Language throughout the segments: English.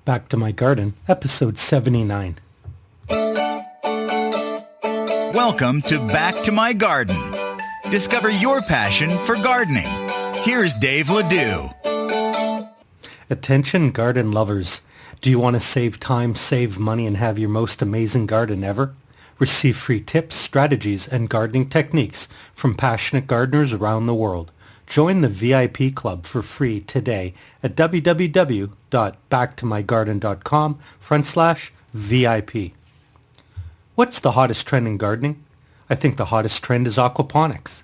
Back to My Garden, episode 79. Welcome to Back to My Garden. Discover your passion for gardening. Here's Dave Ledoux. Attention garden lovers. Do you want to save time, save money, and have your most amazing garden ever? Receive free tips, strategies, and gardening techniques from passionate gardeners around the world. Join the VIP club for free today at www.backtomygarden.com/VIP. What's the hottest trend in gardening? I think the hottest trend is aquaponics.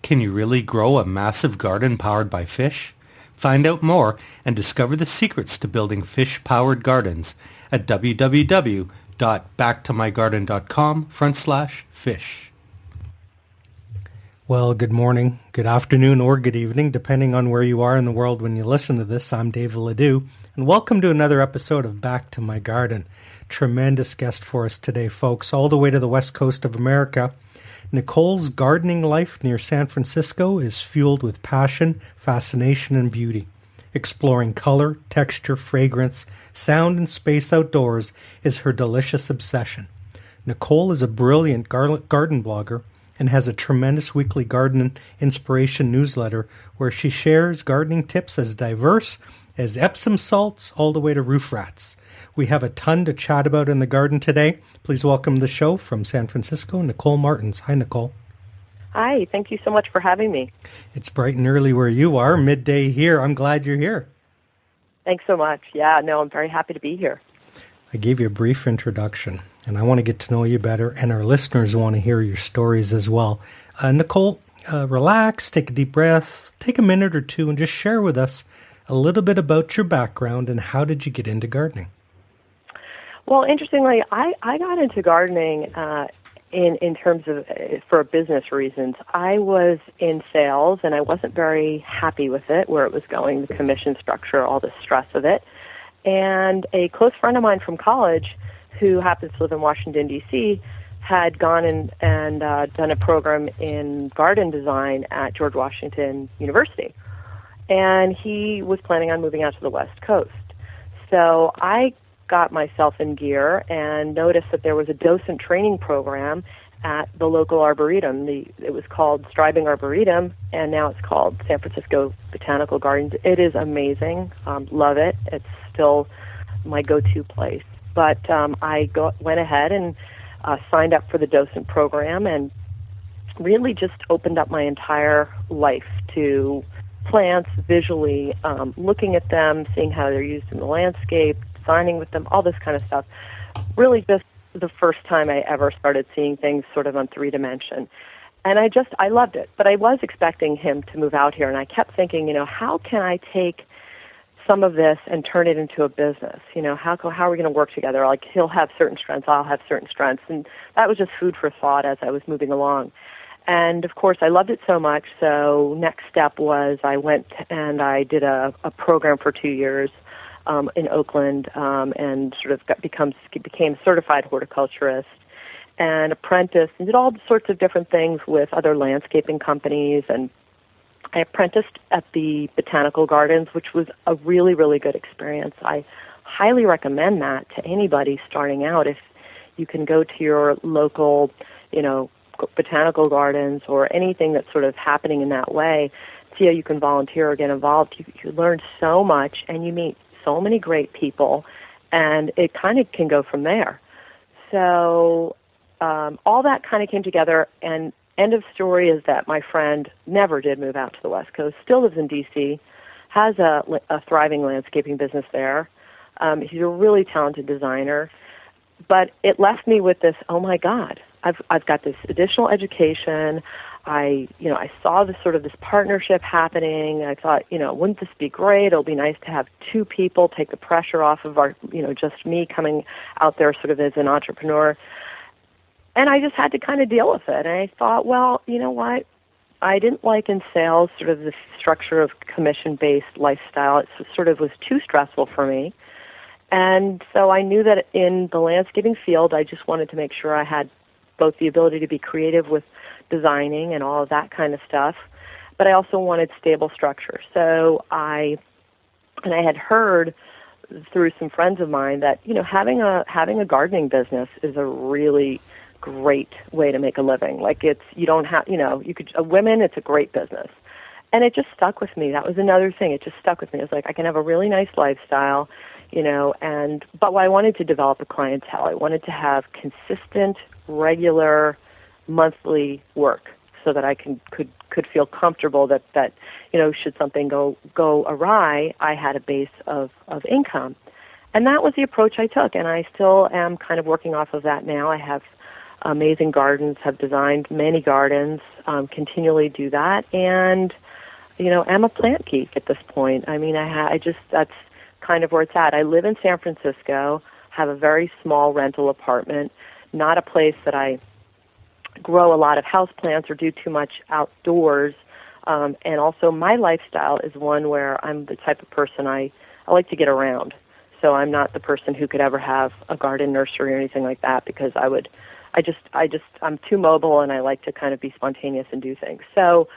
Can you really grow a massive garden powered by fish? Find out more and discover the secrets to building fish-powered gardens at www.backtomygarden.com/fish. Well, good morning, good afternoon, or good evening, depending on where you are in the world when you listen to this. I'm Dave Ledoux, and welcome to another episode of Back to My Garden. Tremendous guest for us today, folks, all the way to the west coast of America. Nicole's gardening life near San Francisco is fueled with passion, fascination, and beauty. Exploring color, texture, fragrance, sound, and space outdoors is her delicious obsession. Nicole is a brilliant garden blogger and has a tremendous weekly garden inspiration newsletter where she shares gardening tips as diverse as Epsom salts all the way to roof rats. We have a ton to chat about in the garden today. Please welcome to the show from San Francisco, Nicole Martins. Hi, Nicole. Hi, thank you so much for having me. It's bright and early where you are, midday here. I'm glad you're here. Thanks so much. Yeah, no, I'm very happy to be here. I gave you a brief introduction, and I want to get to know you better, and our listeners want to hear your stories as well. Nicole, relax, take a deep breath, take a minute or two, and just share with us a little bit about your background and how did you get into gardening? Well, interestingly, I got into gardening in terms of for business reasons. I was in sales, and I wasn't very happy with it, where it was going, the commission structure, all the stress of it. And a close friend of mine from college, who happens to live in Washington, D.C., had gone and done a program in garden design at George Washington University. And he was planning on moving out to the West Coast. So I got myself in gear and noticed that there was a docent training program at the local arboretum. It was called Striving Arboretum, and now it's called San Francisco Botanical Gardens. It is amazing. Love it. It's still my go-to place. But I went ahead and signed up for the docent program and really just opened up my entire life to plants visually, looking at them, seeing how they're used in the landscape, designing with them, all this kind of stuff. Really just the first time I ever started seeing things sort of on 3-dimension. And I loved it. But I was expecting him to move out here, and I kept thinking, how can I take some of this and turn it into a business? How are we going to work together? Like, he'll have certain strengths, I'll have certain strengths. And that was just food for thought as I was moving along. And, of course, I loved it so much, so next step was I went and I did a program for 2 years in Oakland and sort of became a certified horticulturist and apprenticed and did all sorts of different things with other landscaping companies. And I apprenticed at the Botanical Gardens, which was a really, really good experience. I highly recommend that to anybody starting out. If you can go to your local, botanical gardens or anything that's sort of happening in that way, see how you can volunteer or get involved. You learn so much and you meet so many great people, and it kind of can go from there. So all that kind of came together, and end of story is that my friend never did move out to the West Coast, still lives in D.C., has a thriving landscaping business there. He's a really talented designer, but it left me with this, oh my God, I've got this additional education. I saw this partnership happening. I thought, wouldn't this be great? It'll be nice to have two people, take the pressure off of our, just me coming out there sort of as an entrepreneur. And I just had to kind of deal with it. And I thought, well, you know what? I didn't like in sales sort of the structure of commission-based lifestyle. It sort of was too stressful for me. And so I knew that in the landscaping field, I just wanted to make sure I had both the ability to be creative with designing and all of that kind of stuff, but I also wanted stable structure. So I had heard through some friends of mine that, having a gardening business is a really great way to make a living. Like you don't have, women, it's a great business. And it just stuck with me. That was another thing. It just stuck with me. It was like, I can have a really nice lifestyle, but I wanted to develop a clientele. I wanted to have consistent, regular, monthly work so that I could feel comfortable that should something go awry, I had a base of income. And that was the approach I took, and I still am kind of working off of that now. I have amazing gardens, have designed many gardens, continually do that, and I'm a plant geek at this point. I mean, that's kind of where it's at. I live in San Francisco, have a very small rental apartment, not a place that I grow a lot of houseplants or do too much outdoors. And also my lifestyle is one where I'm the type of person I like to get around. So I'm not the person who could ever have a garden nursery or anything like that because I'm too mobile and I like to kind of be spontaneous and do things. So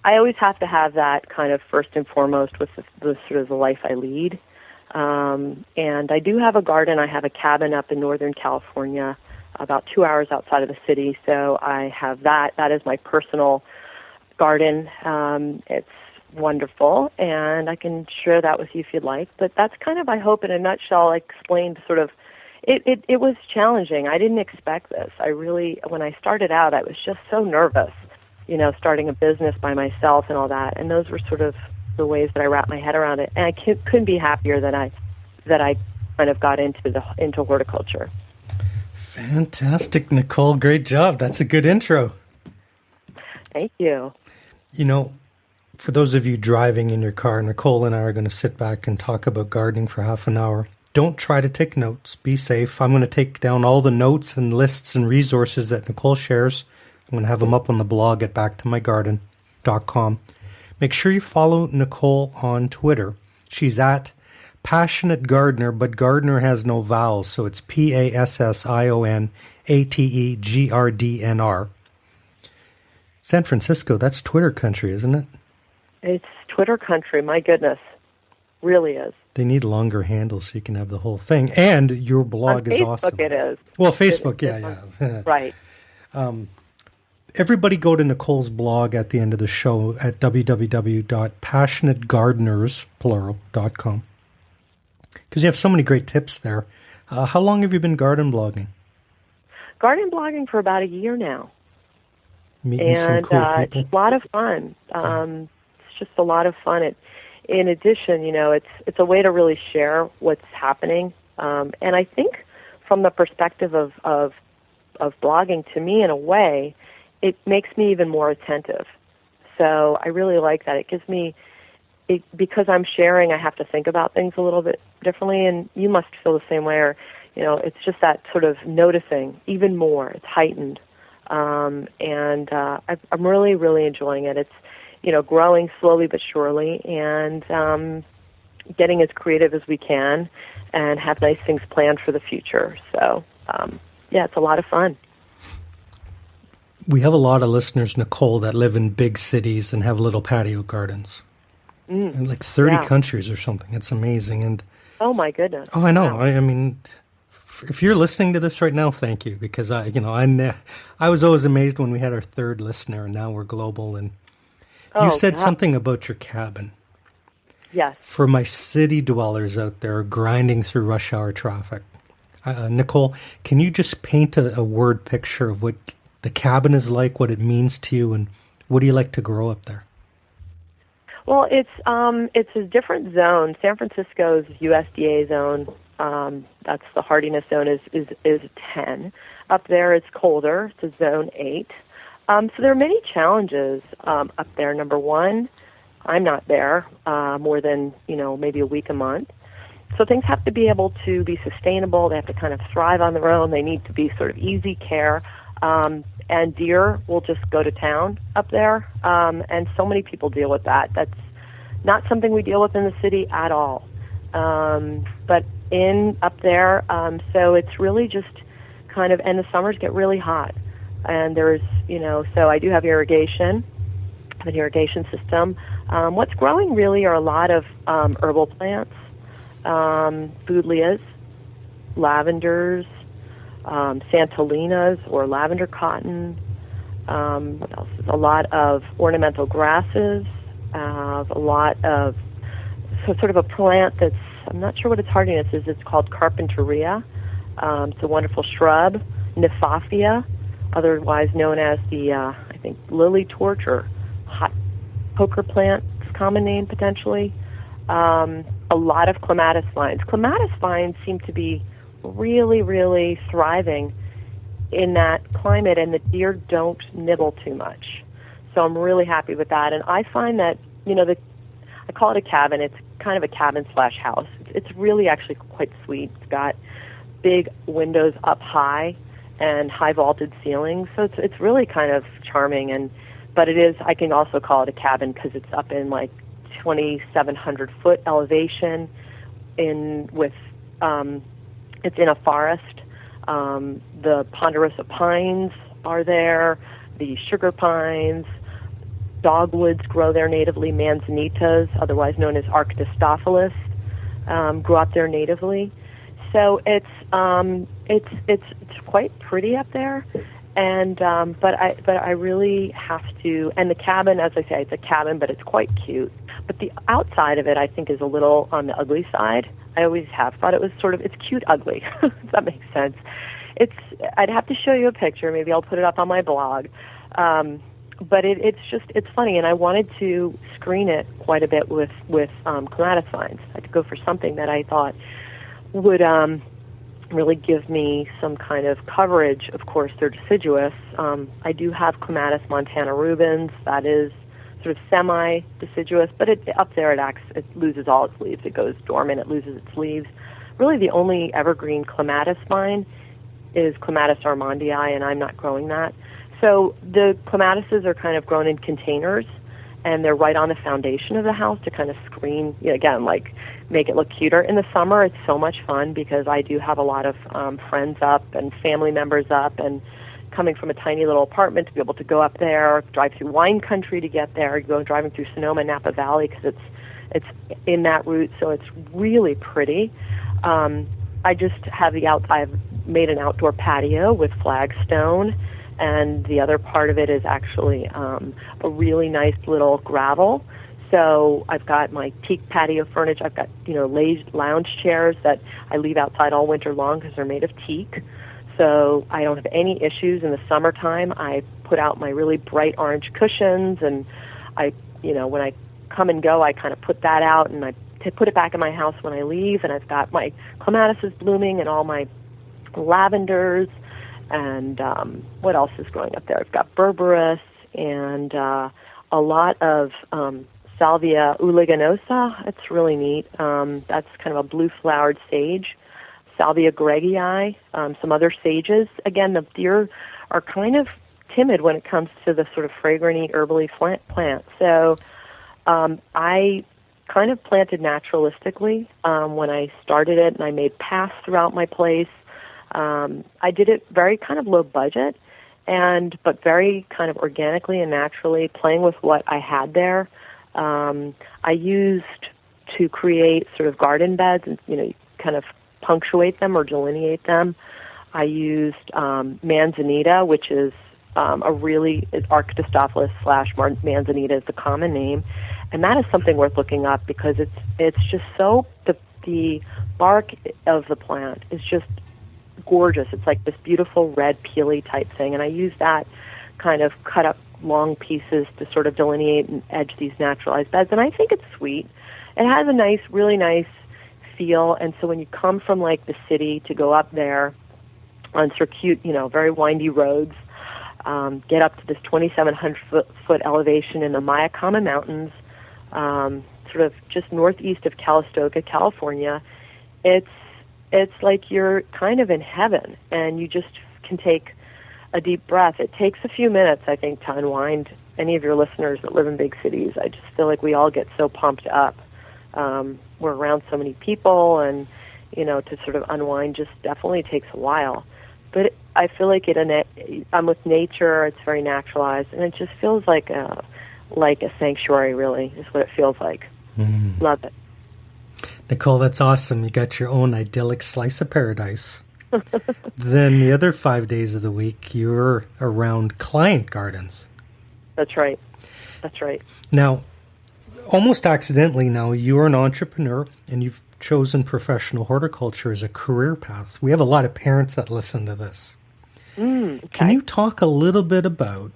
I always have to have that kind of first and foremost with the sort of the life I lead. And I do have a garden. I have a cabin up in Northern California, about 2 hours outside of the city. So I have that. That is my personal garden. It's wonderful, and I can share that with you if you'd like. But that's kind of, I hope, in a nutshell, explained sort of, it was challenging. I didn't expect this. When I started out, I was just so nervous, starting a business by myself and all that. And those were sort of the ways that I wrapped my head around it. And I couldn't be happier that I kind of got into horticulture. Fantastic, Nicole. Great job. That's a good intro. Thank you. For those of you driving in your car, Nicole and I are going to sit back and talk about gardening for half an hour. Don't try to take notes. Be safe. I'm going to take down all the notes and lists and resources that Nicole shares. I'm going to have them up on the blog at BackToMyGarden.com. Make sure you follow Nicole on Twitter. She's at Passionate Gardener, but Gardener has no vowels, so it's PASSIONATEGRDNR. San Francisco, that's Twitter country, isn't it? It's Twitter country, my goodness. Really is. They need longer handles so you can have the whole thing. And your blog is awesome. Facebook it is. Well, Facebook, yeah. Right. Everybody go to Nicole's blog at the end of the show at www.passionategardeners.com because you have so many great tips there. How long have you been garden blogging? Garden blogging for about a year now. Meeting some cool people. It's a lot of fun. It's just a lot of fun. In addition, it's a way to really share what's happening. And I think from the perspective of blogging, to me, in a way, it makes me even more attentive. So I really like that. It gives me, because I'm sharing, I have to think about things a little bit differently, and you must feel the same way. Or, it's just that sort of noticing even more. It's heightened. I'm really, really enjoying it. It's, growing slowly but surely, and getting as creative as we can, and have nice things planned for the future. So, it's a lot of fun. We have a lot of listeners, Nicole, that live in big cities and have little patio gardens. Like 30 countries or something. It's amazing. And oh, my goodness. Oh, I know. Wow. I mean, if you're listening to this right now, thank you, because I was always amazed when we had our third listener, and now we're global. And you said something about your cabin. Yes. For my city dwellers out there grinding through rush hour traffic, Nicole, can you just paint a word picture of what the cabin is like, what it means to you, and what do you like to grow up there? Well, it's a different zone. San Francisco's USDA zone. That's the hardiness zone is 10. Up there it's colder. It's a zone 8. So there are many challenges up there. Number one, I'm not there more than maybe a week a month. So things have to be able to be sustainable. They have to kind of thrive on their own. They need to be sort of easy care. And deer will just go to town up there. And so many people deal with that. That's not something we deal with in the city at all. But up there, so it's really just kind of, and the summers get really hot. And there's, so I do have irrigation. I have an irrigation system. What's growing really are a lot of herbal plants. Buddleias, lavenders, Santolinas or lavender cotton. What else? A lot of ornamental grasses, a lot of sort of a plant that's, I'm not sure what its hardiness is. It's called Carpentaria. It's a wonderful shrub, Nifafia, otherwise known as the, I think, Lilly Torch or hot poker plant, common name potentially. A lot of Clematis vines. Clematis vines seem to be really, really thriving in that climate, and the deer don't nibble too much. So I'm really happy with that. And I find that, I call it a cabin. It's kind of a cabin/house. It's really actually quite sweet. It's got big windows up high and high vaulted ceilings. So it's really kind of charming. But it is, I can also call it a cabin because it's up in like 2,700 foot elevation it's in a forest. The ponderosa pines are there, the sugar pines, dogwoods grow there natively, manzanitas, otherwise known as Arctostaphylos, grow up there natively. So it's quite pretty up there, and but I really have to. And the cabin, as I say, it's a cabin, but it's quite cute. But the outside of it, I think, is a little on the ugly side. I always have thought it was it's cute ugly, if that makes sense. I'd have to show you a picture. Maybe I'll put it up on my blog. But it's funny, and I wanted to screen it quite a bit with Clematis vines. I had to go for something that I thought would really give me some kind of coverage. Of course, they're deciduous. I do have Clematis montana rubens. That is sort of semi-deciduous, but up there it loses all its leaves. It goes dormant. It loses its leaves. Really, the only evergreen Clematis vine is Clematis armandii, and I'm not growing that. So the Clematises are kind of grown in containers, and they're right on the foundation of the house to kind of screen, again, like make it look cuter. In the summer, it's so much fun because I do have a lot of friends up and family members up, and coming from a tiny little apartment to be able to go up there, drive through wine country to get there, driving through Sonoma, Napa Valley because it's in that route, so it's really pretty. I just have I've made an outdoor patio with flagstone, and the other part of it is actually a really nice little gravel. So I've got my teak patio furniture. I've got lounge chairs that I leave outside all winter long because they're made of teak. So I don't have any issues in the summertime. I put out my really bright orange cushions, and when I come and go, I kind of put that out, and I put it back in my house when I leave. And I've got my clematises blooming and all my lavenders, and what else is growing up there? I've got berberis and a lot of Salvia uliginosa. It's really neat. That's kind of a blue-flowered sage. Salvia gregii, some other sages. Again, the deer are kind of timid when it comes to the sort of fragrant-y, herbally plant. So I kind of planted naturalistically when I started it, and I made paths throughout my place. I did it very kind of low budget, but very kind of organically and naturally, playing with what I had there. I used to create sort of garden beds, and kind of punctuate them or delineate them. I used manzanita, which is Arctostaphylos / manzanita is the common name, and that is something worth looking up because it's just so the bark of the plant is just gorgeous. It's like this beautiful red peely type thing, and I use that kind of cut up long pieces to sort of delineate and edge these naturalized beds, and I think it's sweet. It has a nice, really nice feel, and so when you come from like the city to go up there on circuit, very windy roads, get up to this 2,700 foot elevation in the Mayakama Mountains, sort of just northeast of Calistoga, California. It's like you're kind of in heaven, and you just can take a deep breath. It takes a few minutes, I think, to unwind. Any of your listeners that live in big cities, I just feel like we all get so pumped up. We're around so many people, and to sort of unwind just definitely takes a while. But I feel like I'm with nature. It's very naturalized, and it just feels like a sanctuary. Really, is what it feels like. Love it. Nicole, that's awesome. You got your own idyllic slice of paradise. Then the other 5 days of the week, you're around client gardens. That's right. That's right. Now, almost accidentally now, you're an entrepreneur and you've chosen professional horticulture as a career path. We have a lot of parents that listen to this. Okay. Can you talk a little bit about,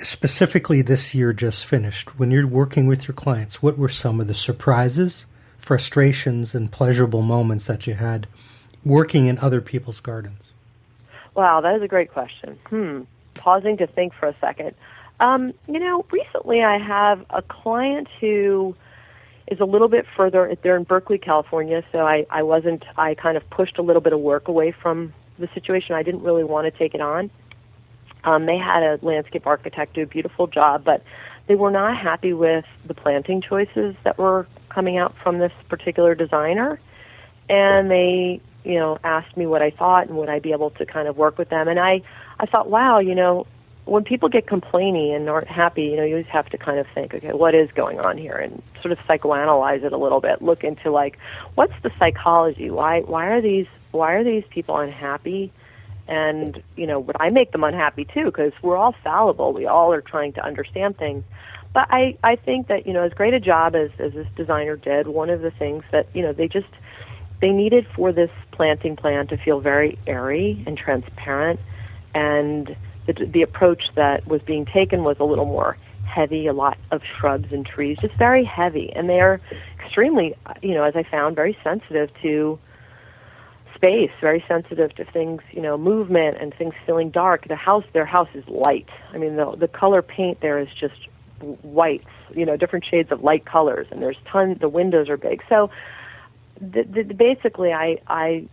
specifically this year just finished, when you're working with your clients, what were some of the surprises, frustrations, and pleasurable moments that you had working in other people's gardens? Wow, that is a great question. Pausing to think for a second. Recently I have a client who is a little bit further. They're in Berkeley, California, so I kind of pushed a little bit of work away from the situation. I didn't really want to take it on. They had a landscape architect do a beautiful job, but they were not happy with the planting choices that were coming out from this particular designer. And they, asked me what I thought and would I be able to kind of work with them. And I thought, wow, when people get complainy and aren't happy, you always have to kind of think, okay, what is going on here, and sort of psychoanalyze it a little bit. Look into what's the psychology? Why are these people unhappy? And would I make them unhappy too? Because we're all fallible. We all are trying to understand things. But I think that as great a job as this designer did, one of the things that they needed for this planting plan to feel very airy and transparent, and the approach that was being taken was a little more heavy, a lot of shrubs and trees, just very heavy. And they are extremely, as I found, very sensitive to space, very sensitive to things, movement and things feeling dark. Their house is light. I mean, the color paint there is just whites, different shades of light colors, and there's tons, the windows are big. So basically I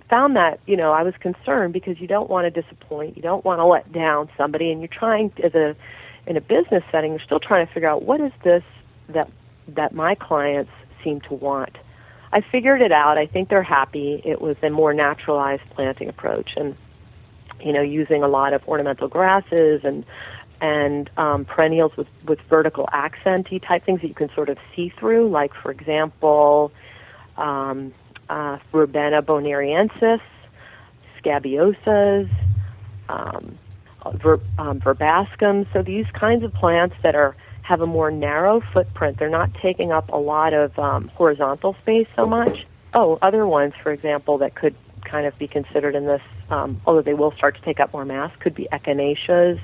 found that, I was concerned because you don't want to disappoint, you don't want to let down somebody, and you're trying, in a business setting, you're still trying to figure out what is this that my clients seem to want. I figured it out. I think they're happy. It was a more naturalized planting approach, and using a lot of ornamental grasses and perennials with vertical accent-y type things that you can sort of see through, like, for example, Verbena bonariensis, scabiosas, verbascum. So these kinds of plants that have a more narrow footprint. They're not taking up a lot of horizontal space so much. Other ones, for example, that could kind of be considered in this, although they will start to take up more mass, could be echinacea,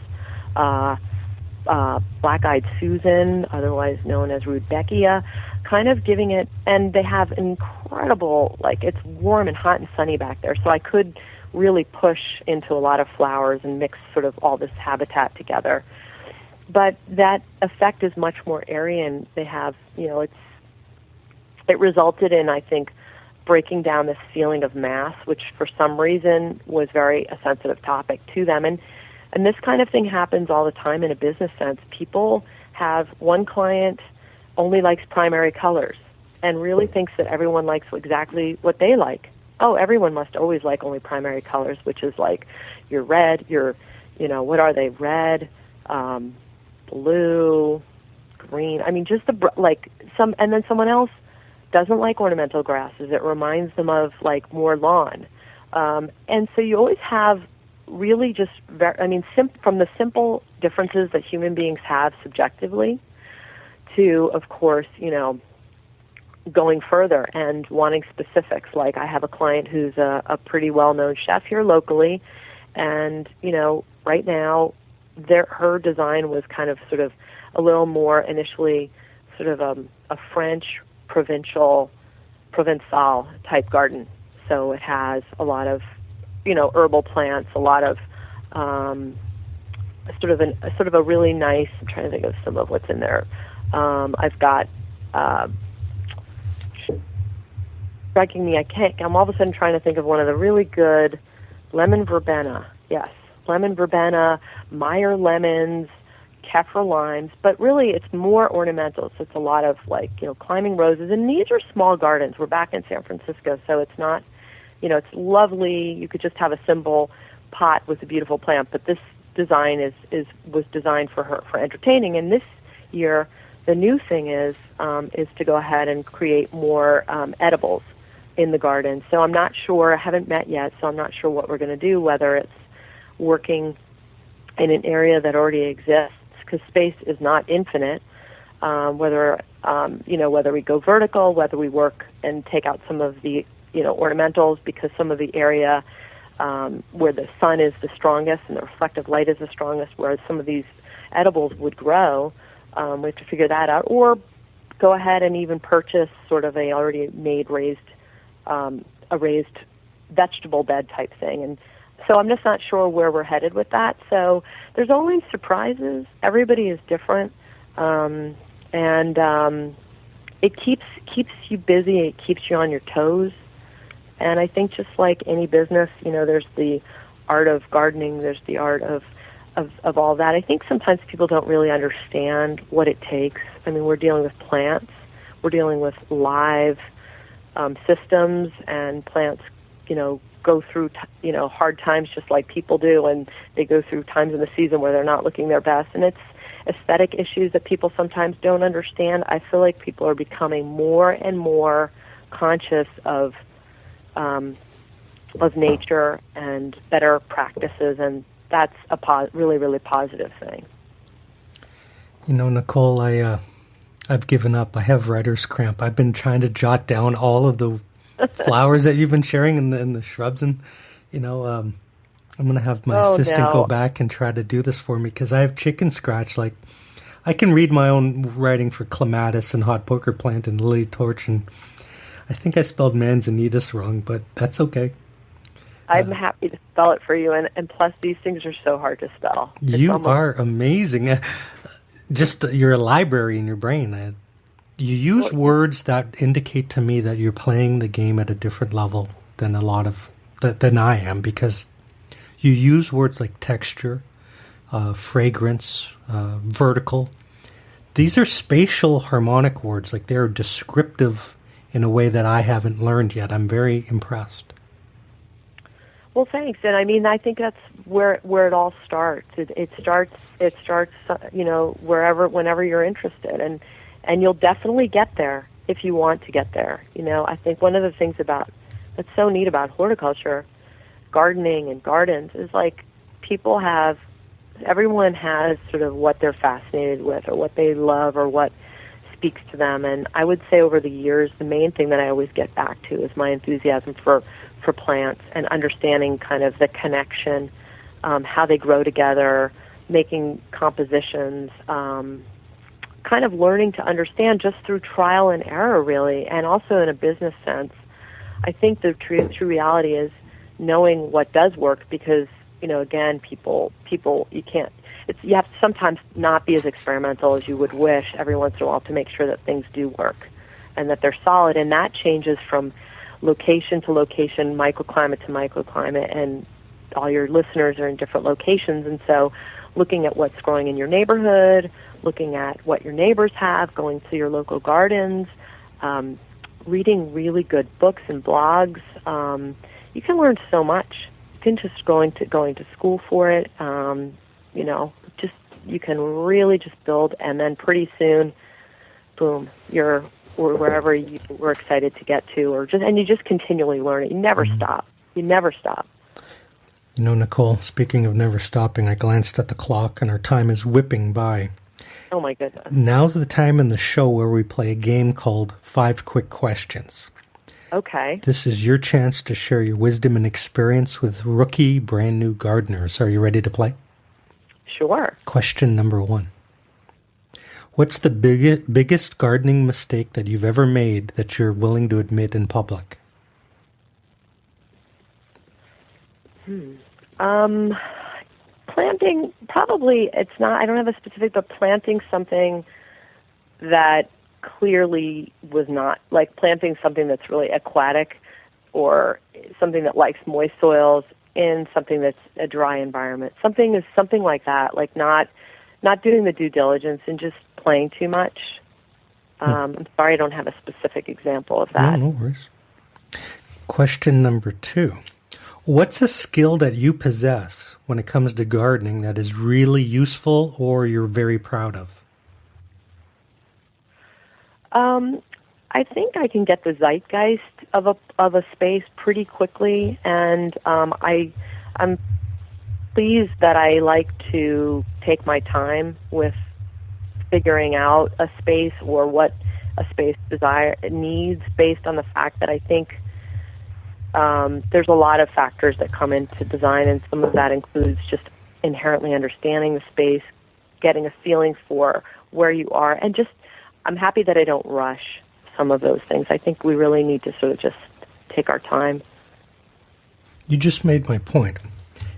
black-eyed Susan, otherwise known as rudbeckia, kind of giving it, and they have incredible, it's warm and hot and sunny back there, so I could really push into a lot of flowers and mix sort of all this habitat together. But that effect is much more airy, and they have, it resulted in, I think, breaking down this feeling of mass, which for some reason was a sensitive topic to them. And this kind of thing happens all the time in a business sense. People have one client only likes primary colors and really thinks that everyone likes exactly what they like. Everyone must always like only primary colors, which is like your red, what are they? Red, blue, green. I mean, just and then someone else doesn't like ornamental grasses. It reminds them of more lawn. And so you always have really just from the simple differences that human beings have subjectively to, of course, going further and wanting specifics. Like, I have a client who's a pretty well-known chef here locally, and, right now her design was kind of sort of a little more initially sort of a French provincial type garden. So it has a lot of herbal plants, a lot of sort of a really nice. I'm trying to think of some of what's in there. I've got striking me. I'm all of a sudden trying to think of one of the really good lemon verbena. Yes, lemon verbena, Meyer lemons, Kefir limes. But really, it's more ornamental. So it's a lot of climbing roses. And these are small gardens. We're back in San Francisco, so it's not. It's lovely. You could just have a simple pot with a beautiful plant, but this design was designed for entertaining. And this year, The new thing is to go ahead and create more edibles in the garden. So I'm not sure, I haven't met yet, so I'm not sure what we're going to do, whether it's working in an area that already exists, because space is not infinite, whether we go vertical, whether we work and take out some of the, ornamentals, because some of the area where the sun is the strongest and the reflective light is the strongest, where some of these edibles would grow. We have to figure that out, or go ahead and even purchase sort of a already made raised vegetable bed type thing. And so I'm just not sure where we're headed with that. So there's always surprises. Everybody is different, and it keeps you busy. It keeps you on your toes. And I think just like any business, there's the art of gardening. There's the art of all that. I think sometimes people don't really understand what it takes. I mean, we're dealing with plants. We're dealing with live systems, and plants, go through, hard times just like people do, and they go through times in the season where they're not looking their best. And it's aesthetic issues that people sometimes don't understand. I feel like people are becoming more and more conscious of nature and better practices, and that's a really, really positive thing. Nicole, I've given up. I have writer's cramp. I've been trying to jot down all of the flowers that you've been sharing and the shrubs, and I'm going to have my assistant go back and try to do this for me, because I have chicken scratch. Like, I can read my own writing for Clematis and Hot Poker Plant and Lilly Torch, and I think I spelled manzanitas wrong, but that's okay. I'm happy to spell it for you, and plus these things are so hard to spell. You are amazing. Just you're a library in your brain. You use words that indicate to me that you're playing the game at a different level than than I am, because you use words like texture, fragrance, vertical. These are spatial harmonic words. Like, they're descriptive in a way that I haven't learned yet. I'm very impressed. Well, thanks. And I mean, I think that's where it all starts. It starts, whenever you're interested, and you'll definitely get there if you want to get there. I think one of the things that's so neat about horticulture, gardening and gardens, is like everyone has sort of what they're fascinated with, or what they love, or what speaks to them. And I would say over the years, the main thing that I always get back to is my enthusiasm for plants, and understanding kind of the connection, how they grow together, making compositions, kind of learning to understand just through trial and error, really, and also in a business sense. I think the true reality is knowing what does work, because, again, people, you have to sometimes not be as experimental as you would wish every once in a while to make sure that things do work and that they're solid, and that changes from location to location, microclimate to microclimate, and all your listeners are in different locations. And so looking at what's growing in your neighborhood, looking at what your neighbors have, going to your local gardens, reading really good books and blogs. You can learn so much. You can just going to school for it. You can really just build, and then pretty soon, boom, you're wherever you were excited to get to, and you just continually learn it. You never stop. You never stop. Nicole, speaking of never stopping, I glanced at the clock and our time is whipping by. Oh my goodness. Now's the time in the show where we play a game called 5 Quick Questions. Okay. This is your chance to share your wisdom and experience with rookie, brand new gardeners. Are you ready to play? Sure. Question number 1. What's the biggest gardening mistake that you've ever made that you're willing to admit in public? Planting, probably it's not, I don't have a specific, but planting something that clearly was not, like planting something that's really aquatic, or something that likes moist soils in something that's a dry environment. Something like that, like not doing the due diligence and just playing too much. I'm sorry I don't have a specific example of that. No worries. Question number 2. What's a skill that you possess when it comes to gardening that is really useful or you're very proud of? I think I can get the zeitgeist of a space pretty quickly, and I'm pleased that I like to take my time with figuring out a space or what a space needs, based on the fact that I think there's a lot of factors that come into design, and some of that includes just inherently understanding the space, getting a feeling for where you are, and just I'm happy that I don't rush some of those things. I think we really need to sort of just take our time. You just made my point.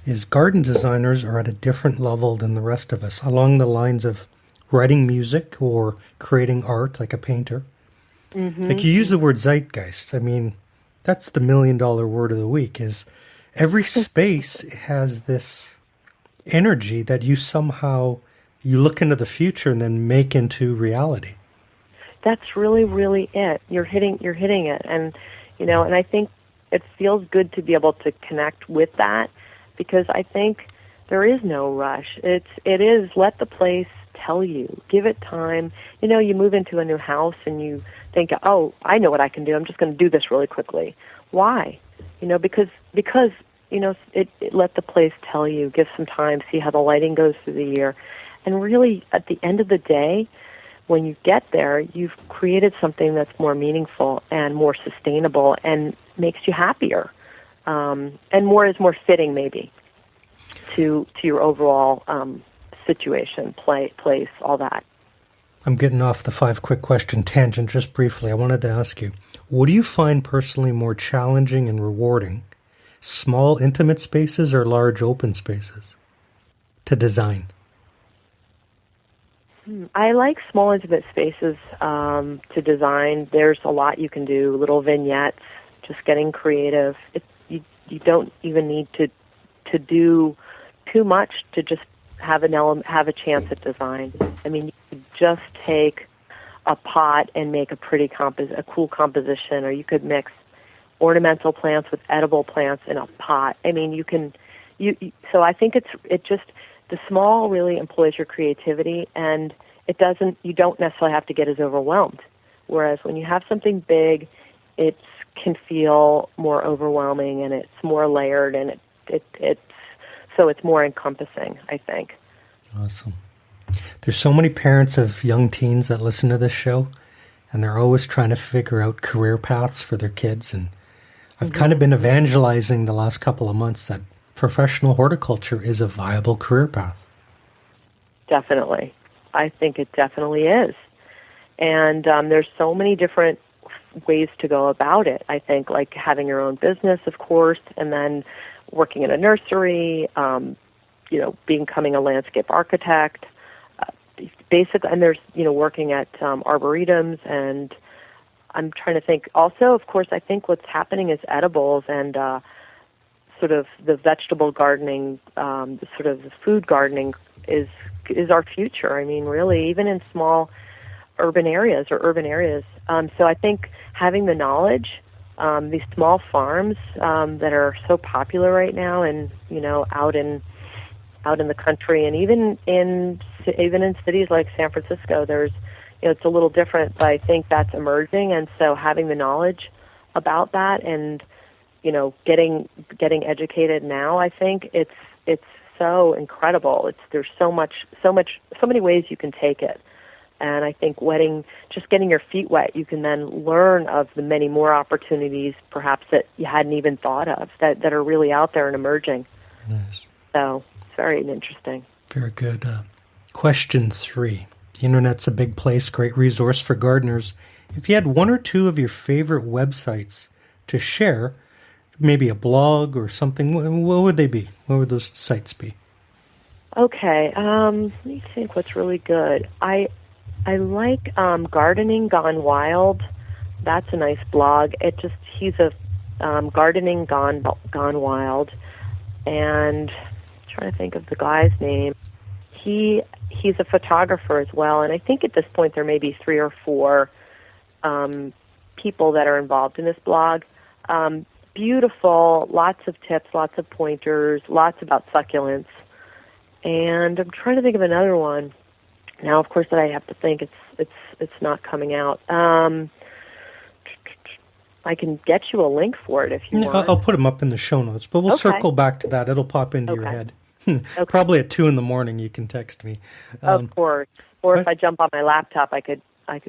Is garden designers are at a different level than the rest of us, along the lines of writing music or creating art like a painter. Mm-hmm. Like you use the word zeitgeist. I mean, that's the $1 million word of the week. Is every space has this energy that you somehow you look into the future and then make into reality. That's really, really it. You're hitting it, and and I think it feels good to be able to connect with that, because I think there is no rush. It is let the place tell you. Give it time. You move into a new house and you think, oh, I know what I can do. I'm just going to do this really quickly. Why? Because it let the place tell you. Give some time. See how the lighting goes through the year, and really at the end of the day, when you get there, you've created something that's more meaningful and more sustainable and makes you happier, and is more fitting maybe to your overall situation, place, all that. I'm getting off the 5 quick question tangent just briefly. I wanted to ask you, what do you find personally more challenging and rewarding, small intimate spaces or large open spaces to design? I like small intimate spaces to design. There's a lot you can do, little vignettes, just getting creative. You don't even need to do too much to just have a chance at design. I mean, you could just take a pot and make a cool composition, or you could mix ornamental plants with edible plants in a pot. I mean, so I think the small really employs your creativity, and you don't necessarily have to get as overwhelmed. Whereas when you have something big, it can feel more overwhelming, and it's more layered, and so it's more encompassing, I think. Awesome. There's so many parents of young teens that listen to this show, and they're always trying to figure out career paths for their kids. And I've kind of been evangelizing the last couple of months that professional horticulture is a viable career path. Definitely. I think it definitely is. And there's so many different ways to go about it. I think like having your own business, of course, and then working in a nursery, becoming a landscape architect, basically, and there's, working at arboretums, and I'm trying to think. Also, of course, I think what's happening is edibles and sort of the vegetable gardening, sort of the food gardening is our future. I mean, really, even in small urban areas. So I think having the knowledge, these small farms that are so popular right now, and out in the country, and even in cities like San Francisco, there's it's a little different, but I think that's emerging. And so having the knowledge about that, and getting educated now, I think it's so incredible. There's so many ways you can take it. And I think just getting your feet wet, you can then learn of the many more opportunities perhaps that you hadn't even thought of that are really out there and emerging. Nice. So it's very interesting. Very good. Question 3. The internet's a big place, great resource for gardeners. If you had one or two of your favorite websites to share, maybe a blog or something, what would they be? What would those sites be? Okay. Let me think what's really good. I like Gardening Gone Wild. That's a nice blog. He's a Gardening Gone Wild, and I'm trying to think of the guy's name. He's a photographer as well, and I think at this point there may be 3 or 4 people that are involved in this blog. Beautiful, lots of tips, lots of pointers, lots about succulents, and I'm trying to think of another one. Now, of course, that I have to think it's not coming out. I can get you a link for it if you want. I'll put them up in the show notes, but we'll circle back to that. It'll pop into your head. Probably at 2 a.m. you can text me. Of course. Or if I jump on my laptop, I could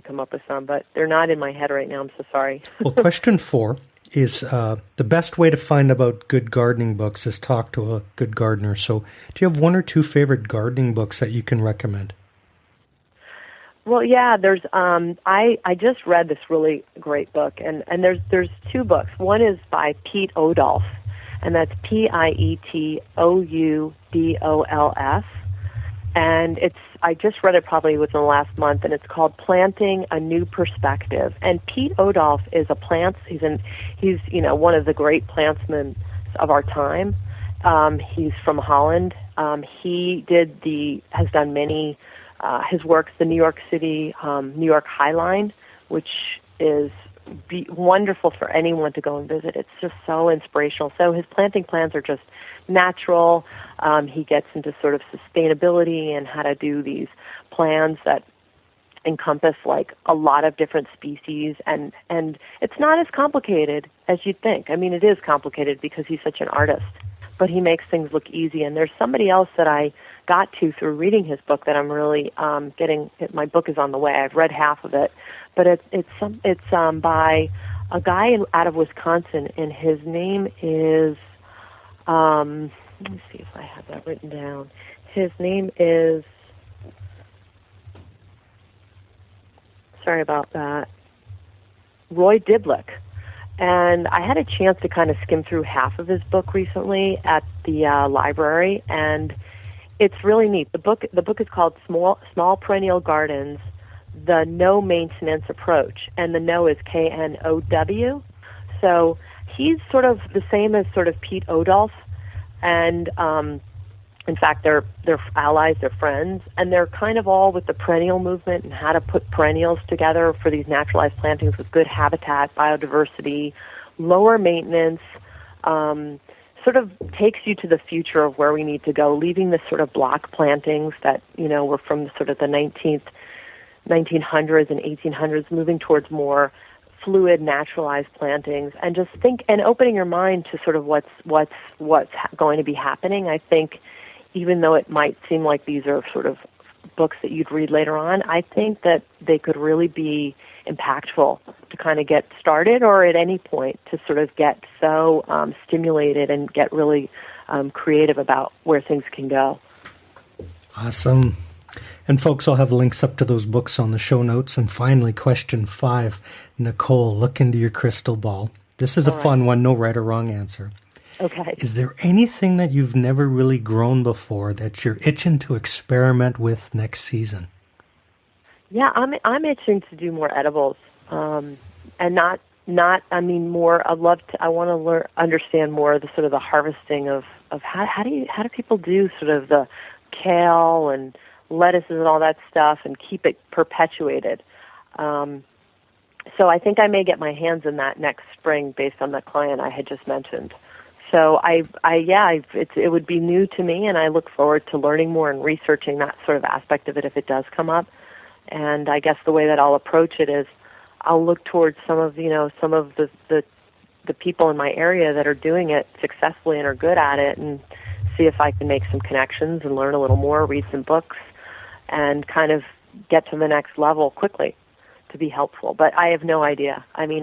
come up with some, but they're not in my head right now. I'm so sorry. Well, question 4 is the best way to find about good gardening books is talk to a good gardener. So do you have 1 or 2 favorite gardening books that you can recommend? Well, yeah, there's I just read this really great book, and there's 2 books. One is by Pete Odolph, and that's Pietoudolf, and I just read it probably within the last month, and it's called Planting a New Perspective. And Pete Odolph is he's one of the great plantsmen of our time. He's from Holland. He has done many. His works, the New York City, New York High Line, which is wonderful for anyone to go and visit. It's just so inspirational. So his planting plans are just natural. He gets into sort of sustainability and how to do these plans that encompass like a lot of different species, and it's not as complicated as you'd think. I mean, it is complicated because he's such an artist, but he makes things look easy. And there's somebody else that I got to through reading his book that I'm really getting. My book is on the way. I've read half of it, but it's by a guy out of Wisconsin, and his name is let me see if I have that written down. His name is, sorry about that, Roy Diblick. And I had a chance to kind of skim through half of his book recently at the library, and it's really neat. The book is called Small Perennial Gardens, The No Maintenance Approach, and the No is Know. So he's sort of the same as sort of Pete Odolph, and in fact, they're allies, they're friends, and they're kind of all with the perennial movement and how to put perennials together for these naturalized plantings with good habitat, biodiversity, lower maintenance, sort of takes you to the future of where we need to go, leaving the sort of block plantings that, were from sort of the 1900s and 1800s, moving towards more fluid, naturalized plantings, and just and opening your mind to sort of what's going to be happening. I think even though it might seem like these are sort of books that you'd read later on, I think that they could really be impactful to kind of get started, or at any point to sort of get so stimulated and get really creative about where things can go. Awesome. And folks, I'll have links up to those books on the show notes. And finally, question 5, Nicole, look into your crystal ball. This is a fun one, no right or wrong answer. Okay. Is there anything that you've never really grown before that you're itching to experiment with next season? Yeah, I'm itching to do more edibles, and not. I mean, more. I want to understand more of the sort of the harvesting of how do people do sort of the kale and lettuces and all that stuff and keep it perpetuated. So I think I may get my hands in that next spring based on the client I had just mentioned. So it would be new to me, and I look forward to learning more and researching that sort of aspect of it if it does come up. And I guess the way that I'll approach it is I'll look towards some of the people in my area that are doing it successfully and are good at it, and see if I can make some connections and learn a little more, read some books, and kind of get to the next level quickly to be helpful. But I have no idea. I mean,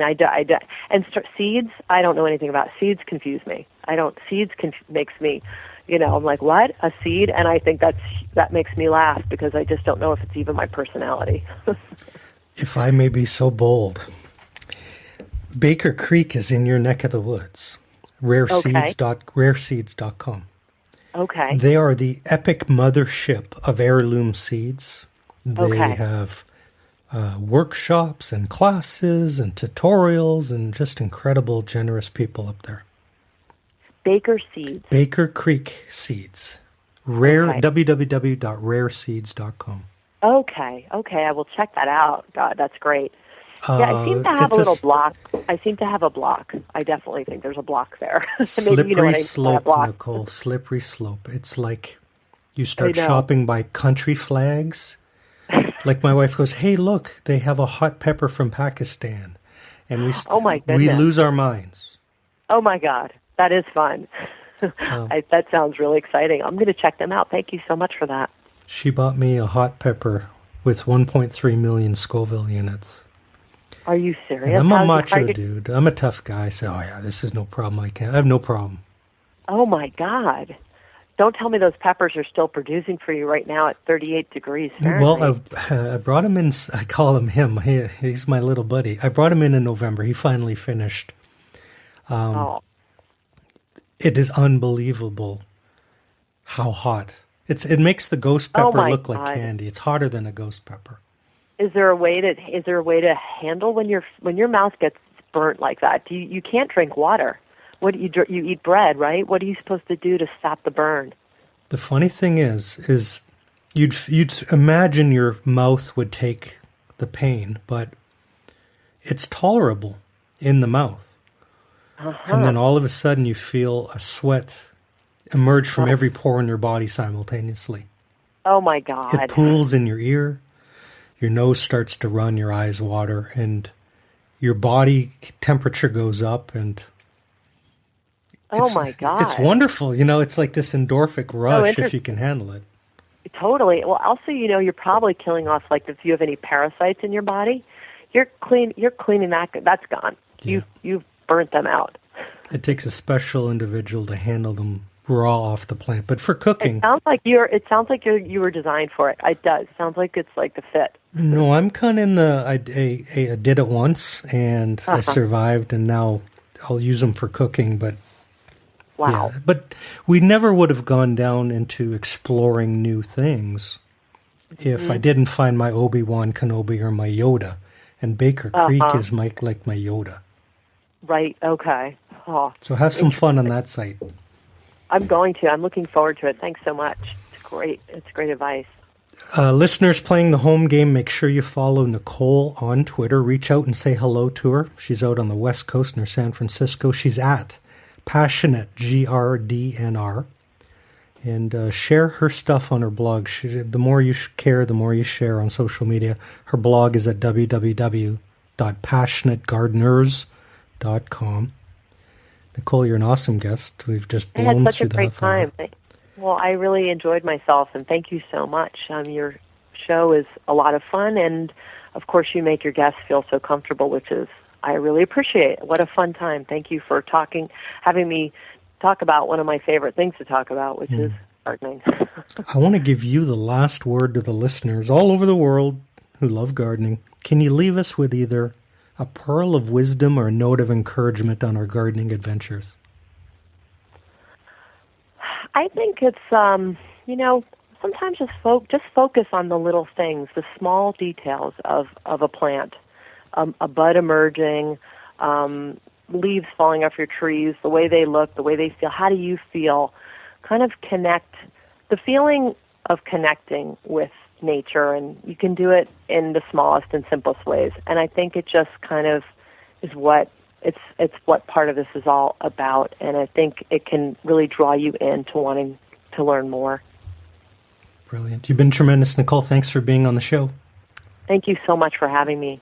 seeds, I don't know anything about. Seeds confuse me. Makes me, I'm like, what? A seed? And I think that makes me laugh because I just don't know if it's even my personality. If I may be so bold, Baker Creek is in your neck of the woods. Rareseeds.com. Okay. They are the epic mothership of heirloom seeds. They have workshops and classes and tutorials and just incredible, generous people up there. Baker Seeds. Baker Creek Seeds. www.rareseeds.com. Okay. I will check that out. God, that's great. Yeah, I seem to have a little block. I definitely think there's a block there. Slippery slope, Nicole. Slippery slope. It's like you start shopping by country flags, Like my wife goes, hey, look, they have a hot pepper from Pakistan. And oh my goodness, we lose our minds. Oh my God, that is fun. That sounds really exciting. I'm going to check them out. Thank you so much for that. She bought me a hot pepper with 1.3 million Scoville units. Are you serious? And I'm a macho dude. I'm a tough guy. I said, oh yeah, this is no problem. I have no problem. Oh my God. Don't tell me those peppers are still producing for you right now at 38 degrees Fahrenheit. Well, I brought him in. I call him. He's my little buddy. I brought him in November. He finally finished. It is unbelievable how hot. It makes the ghost pepper look like candy. It's hotter than a ghost pepper. Is there a way to handle when your mouth gets burnt like that? You can't drink water. What you eat bread, right? What are you supposed to do to stop the burn? The funny thing is you'd imagine your mouth would take the pain, but it's tolerable in the mouth. And then all of a sudden you feel a sweat emerge from every pore in your body simultaneously. Oh my God. It pools in your ear, your nose starts to run, your eyes water, and your body temperature goes up, and oh my God. It's wonderful. It's like this endorphic rush if you can handle it. Totally. Well, also, you're probably killing off, like, if you have any parasites in your body, you're cleaning that's gone. Yeah. You've burnt them out. It takes a special individual to handle them raw off the plant. But for cooking, it sounds like you were designed for it. It does. It sounds like it's like the fit. No, I'm kind of in I did it once and I survived, and now I'll use them for cooking, but wow. Yeah, but we never would have gone down into exploring new things if I didn't find my Obi-Wan Kenobi or my Yoda. And Baker Creek is like my Yoda. Right, okay. Oh, so have some fun on that site. I'm going to. I'm looking forward to it. Thanks so much. It's great. It's great advice. Listeners playing the home game, make sure you follow Nicole on Twitter. Reach out and say hello to her. She's out on the West Coast near San Francisco. She's at Passionate, GRDNR, and share her stuff on her blog. The more you care, the more you share on social media. Her blog is at www.passionategardeners.com. Nicole, you're an awesome guest. We've just blown through that. I had such a great time. Well, I really enjoyed myself, and thank you so much. Your show is a lot of fun, and of course you make your guests feel so comfortable, which is I really appreciate it. What a fun time. Thank you for having me talk about one of my favorite things to talk about, which is gardening. I want to give you the last word to the listeners all over the world who love gardening. Can you leave us with either a pearl of wisdom or a note of encouragement on our gardening adventures? I think it's, sometimes just focus on the little things, the small details of a plant. A bud emerging, leaves falling off your trees, the way they look, the way they feel. How do you feel? Kind of connect, the feeling of connecting with nature, and you can do it in the smallest and simplest ways. And I think it just kind of is what it's what part of this is all about. And I think it can really draw you into wanting to learn more. Brilliant. You've been tremendous, Nicole. Thanks for being on the show. Thank you so much for having me.